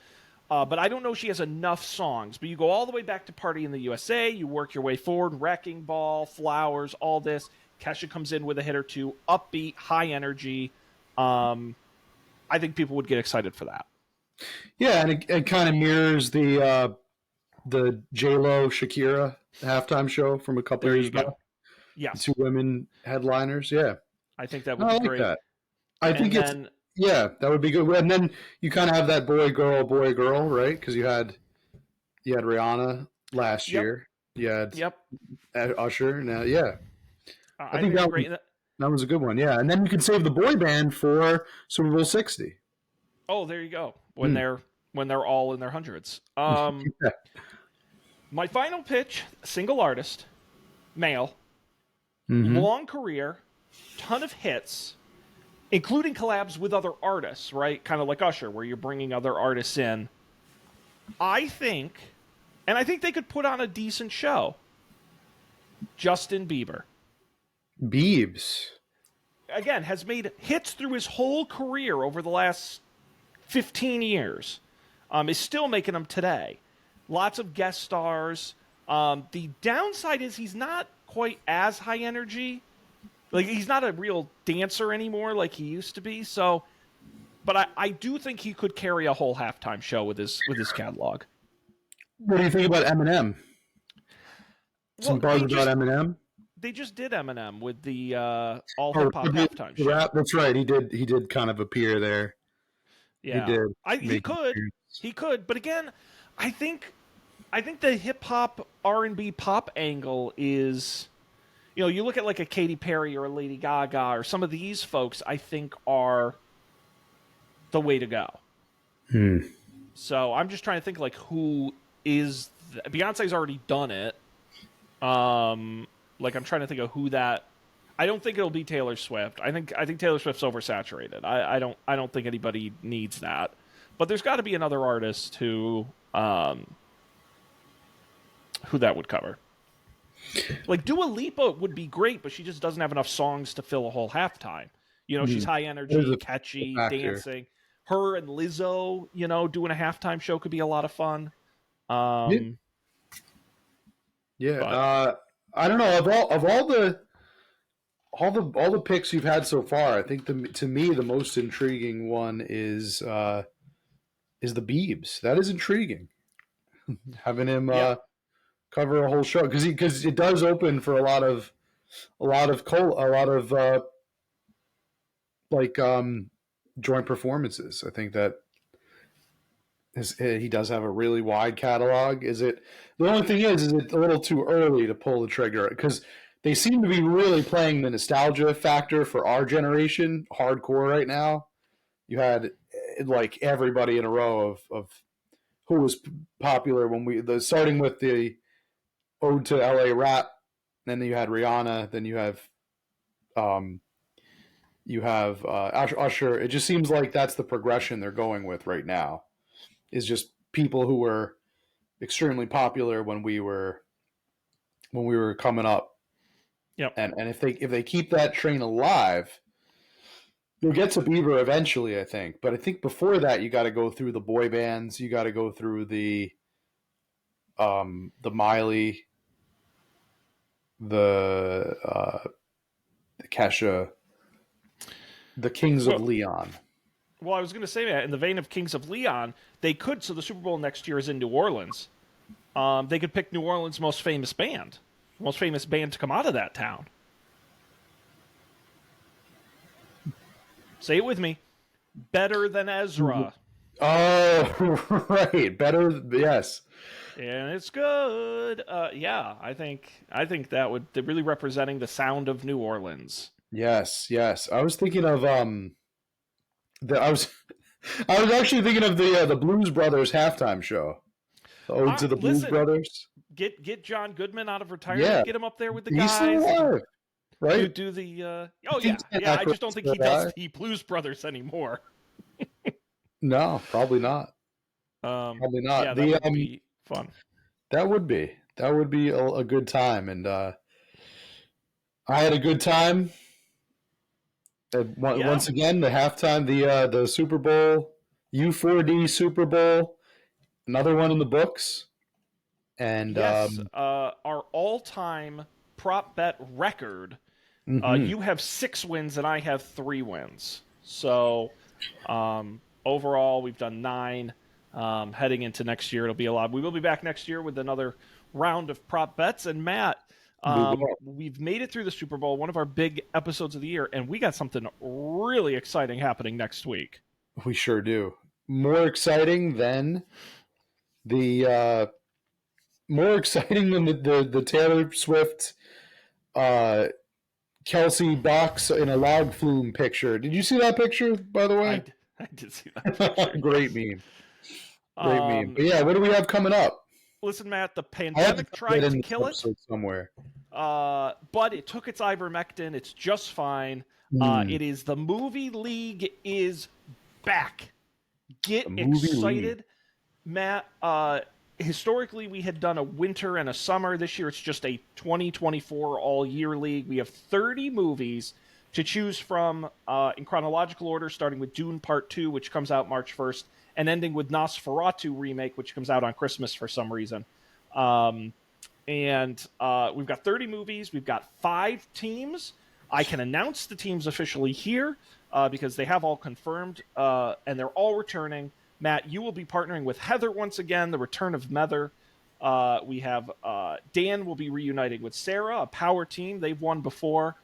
But I don't know if she has enough songs. But you go all the way back to Party in the USA. You work your way forward. Wrecking Ball, Flowers, all this. Kesha comes in with a hit or two. Upbeat, high energy. I think people would get excited for that. Yeah, and it kind of mirrors the J-Lo Shakira halftime show from a couple years ago. Yes. Two women headliners. Yeah. I think that would be great. That. I think that would be good. And then you kind of have that boy, girl, right? Because you had Rihanna last year. You had Usher. Now, yeah. I think that was a good one. Yeah. And then you can save the boy band for Super Bowl 60. Oh, there you go. When they're all in their hundreds. My final pitch, single artist, male, long career, ton of hits, including collabs with other artists, right? Kind of like Usher, where you're bringing other artists in. I think they could put on a decent show. Justin Bieber. Biebs. Again, has made hits through his whole career over the last 15 years. Is still making them today. Lots of guest stars. The downside is he's not quite as high energy. Like, he's not a real dancer anymore like he used to be. So, but I do think he could carry a whole halftime show with his catalog. What do you think about Eminem? Some buzz about Eminem? They just did Eminem with the all hip hop halftime show. That's right. He did kind of appear there. Yeah, he could. But again, I think the hip hop R&B pop angle is, you look at like a Katy Perry or a Lady Gaga or some of these folks. I think are the way to go. So I'm just trying to think like who is Beyonce's already done it. Like I'm trying to think of who that. I don't think it'll be Taylor Swift. I think Taylor Swift's oversaturated. I don't think anybody needs that. But there's got to be another artist who that would cover. Like Dua Lipa would be great, but she just doesn't have enough songs to fill a whole halftime. She's high energy, catchy, dancing. Her and Lizzo, doing a halftime show could be a lot of fun. I don't know of all the picks you've had so far. I think to me the most intriguing one is the Biebs. That is intriguing. Having him cover a whole show because it does open for a lot of joint performances. I think that he does have a really wide catalog. The only thing is it a little too early to pull the trigger because they seem to be really playing the nostalgia factor for our generation hardcore right now. You had like everybody in a row of who was popular when starting with the Ode to LA Rap, then you had Rihanna, then you have Usher. It just seems like that's the progression they're going with right now. Is just people who were extremely popular when we were coming up. Yep. And if they keep that train alive, you'll get to Bieber eventually, I think. But I think before that, you got to go through the boy bands. You got to go through the Miley, the Kesha, the Kings of Leon. Well, I was going to say that in the vein of Kings of Leon, they could. So the Super Bowl next year is in New Orleans. They could pick New Orleans' most famous band to come out of that town. Say it with me. Better than Ezra. Oh, right. Better, yes. And it's good. Yeah, I think that would really representing the sound of New Orleans. Yes, yes. I was thinking of I was I was actually thinking of the Blues Brothers halftime show. The Ode to the Blues Listen, Brothers. get John Goodman out of retirement. Yeah. Get him up there with the He's still guys. alive, right? Do the I oh think yeah, Dan yeah. I Aykroyd's just don't think still he does alive. the Blues Brothers anymore. No, probably not. Probably Yeah, not. that The would be fun. that would be a good time, and I had a good time. Yeah. Once again, the halftime, the Super Bowl, U4D Super Bowl, another one in the books, and Yes, our all-time prop bet record. mhm. You have 6 wins and I have 3 wins. So overall, we've done 9. Heading into next year, it'll be a lot. We will be back next year with another round of prop bets. And Matt, We will. we've made it through the Super Bowl, one of our big episodes of the year, and we got something really exciting happening next week. We sure do. More exciting than the more exciting than the Taylor Swift uh, Kelsey box in a log flume picture. Did you see that picture, by the way? I did see that picture. Great Yes. meme. Great meme. But yeah, what do we have coming up? Listen, Matt, the I have to pandemic put tried that in to this kill it. episode somewhere. But it took its ivermectin. It's just fine. Hmm. It is the movie league is back. Get The movie excited, Matt. Historically, we had done a winter and a summer. This year, it's just a 2024 all year league. We have 30 movies to choose from in chronological order, starting with Dune Part 2, which comes out March 1st, and ending with Nosferatu Remake, which comes out on Christmas for some reason. And we've got 30 movies. We've got 5 teams. I can announce the teams officially here because they have all confirmed, and they're all returning. Matt, you will be partnering with Heather once again, the return of Mether. We have Dan will be reuniting with Sarah, a power team. They've won before.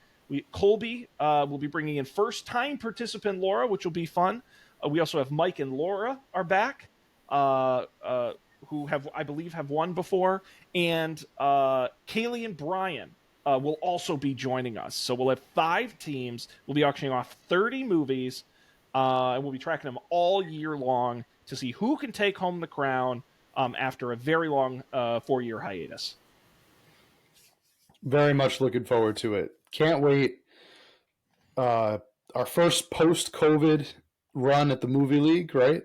Colby will be bringing in first-time participant Laura, which will be fun. We also have Mike and Laura are back, who have, I believe, have won before. And Kaylee and Brian will also be joining us. So we'll have 5 teams. We'll be auctioning off 30 movies, and we'll be tracking them all year long to see who can take home the crown after a very long 4-year hiatus. Very much looking forward to it. Can't wait. Our first post-COVID run at the movie league, right?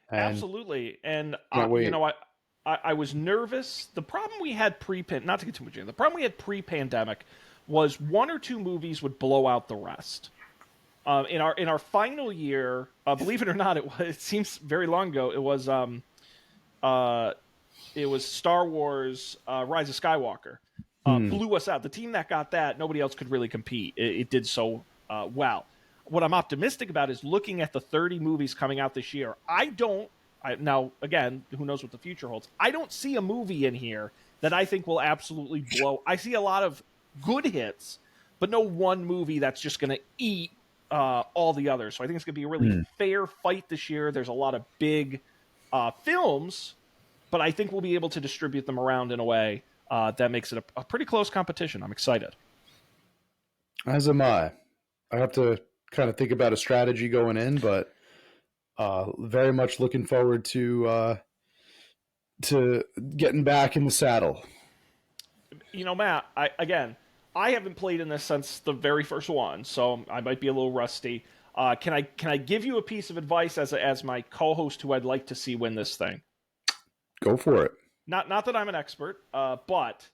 And Absolutely. And, can't wait. you know, I was nervous. The problem we had not to get too much in, the problem we had pre-pandemic was 1 or 2 movies would blow out the rest. In our final year, believe it or not, it seems very long ago. It was Star Wars: Rise of Skywalker. Blew us out. The team that got that, nobody else could really compete. It did so well. What I'm optimistic about is looking at the 30 movies coming out this year. Now, again, who knows what the future holds. I don't see a movie in here that I think will absolutely blow. I see a lot of good hits, but no one movie that's just going to eat all the others. So I think it's going to be a really fair fight this year. There's a lot of big films, but I think we'll be able to distribute them around in a way that makes it a pretty close competition. I'm excited. As am I. I have to kind of think about a strategy going in, but very much looking forward to getting back in the saddle. You know, Matt, I haven't played in this since the very first one, so I might be a little rusty. Can I give you a piece of advice as my co-host who I'd like to see win this thing? Go for it. Not that I'm an expert, but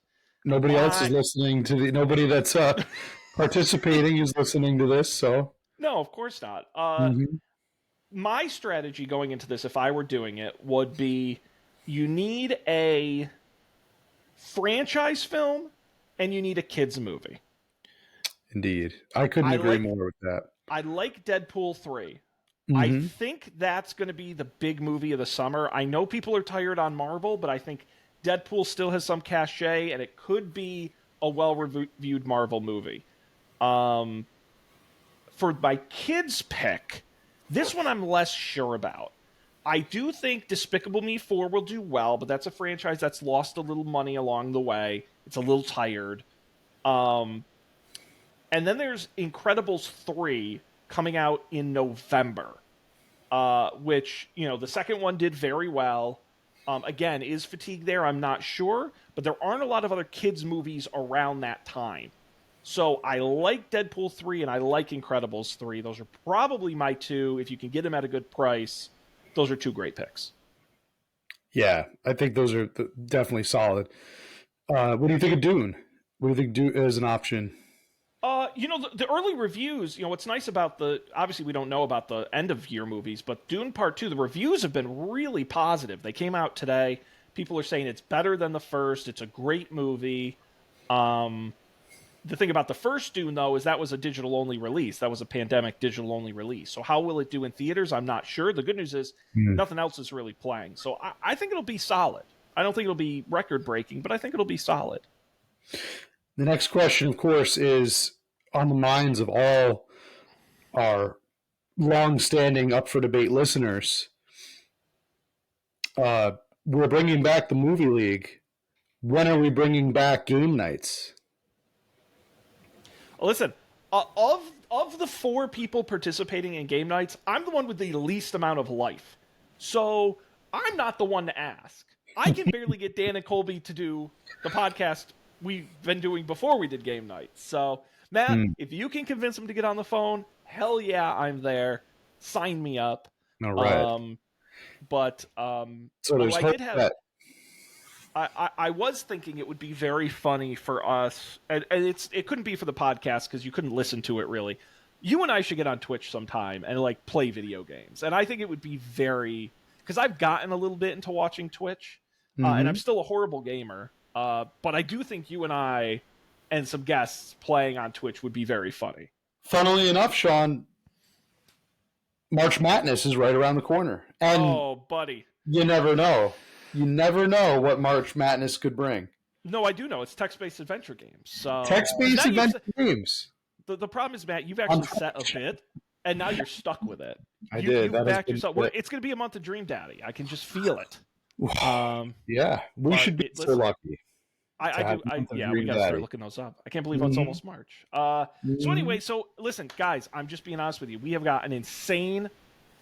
Nobody else is listening to nobody that's participating is listening to this, so no, of course not. mhm. My strategy going into this, if I were doing it, would be you need a franchise film and you need a kids movie. Indeed. I couldn't agree more with that. I like Deadpool 3. I Mhm. think that's going to be the big movie of the summer. I know people are tired on Marvel, but I think Deadpool still has some cachet, and it could be a well-reviewed Marvel movie. for my kids' pick, this one I'm less sure about. I do think Despicable Me 4 will do well, but that's a franchise that's lost a little money along the way. It's a little tired. And then there's Incredibles 3 coming out in November, which, the second one did very well. Again, is fatigue there? I'm not sure, but there aren't a lot of other kids' movies around that time. So I like Deadpool 3 and I like Incredibles 3. Those are probably my two. If you can get them at a good price, those are two great picks. Yeah, I think those are definitely solid. What do you think of Dune? What do you think Dune is an option? The early reviews, what's nice about obviously we don't know about the end of year movies, but Dune Part 2, the reviews have been really positive. They came out today. People are saying it's better than the first. It's a great movie. The thing about the first Dune, though, is that was a digital-only release. That was a pandemic digital-only release. So how will it do in theaters? I'm not sure. The good news is nothing else is really playing. So I think it'll be solid. I don't think it'll be record-breaking, but I think it'll be solid. The next question, of course, is on the minds of all our long-standing Up for Debate listeners. We're bringing back the Movie League. When are we bringing back game nights? Listen, of the 4 people participating in game nights, I'm the one with the least amount of life. So I'm not the one to ask. I can barely get Dan and Colby to do the podcast we've been doing before we did game nights. So, Matt, if you can convince them to get on the phone, hell yeah, I'm there. Sign me up. All right. So there's I hope did have. that I was thinking it would be very funny for us, and it couldn't be for the podcast because you couldn't listen to it really. You and I should get on Twitch sometime and play video games, and I think it would be because I've gotten a little bit into watching Twitch, and I'm still a horrible gamer, but I do think you and I and some guests playing on Twitch would be very funny. Funnily enough, Sean, March Madness is right around the corner, and oh, buddy, you never know. You never know what March Madness could bring. No, I do know. It's text-based adventure games. So text-based adventure games. The problem is, Matt, you've actually set a bit, and now you're stuck with it. You backed yourself. It's going to be a month of Dream Daddy. I can just feel it. Yeah, we should be so lucky. We got to start looking those up. I can't believe it's almost March. So anyway, listen, guys, I'm just being honest with you. We have got an insane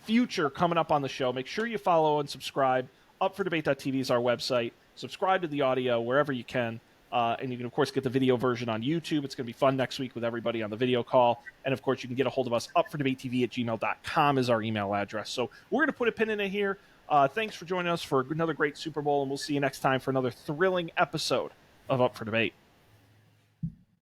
future coming up on the show. Make sure you follow and subscribe. UpForDebate.tv is our website. Subscribe to the audio wherever you can. And you can, of course, get the video version on YouTube. It's going to be fun next week with everybody on the video call. And, of course, you can get a hold of us. UpForDebateTV@gmail.com is our email address. So we're going to put a pin in it here. Thanks for joining us for another great Super Bowl, and we'll see you next time for another thrilling episode of Up for Debate.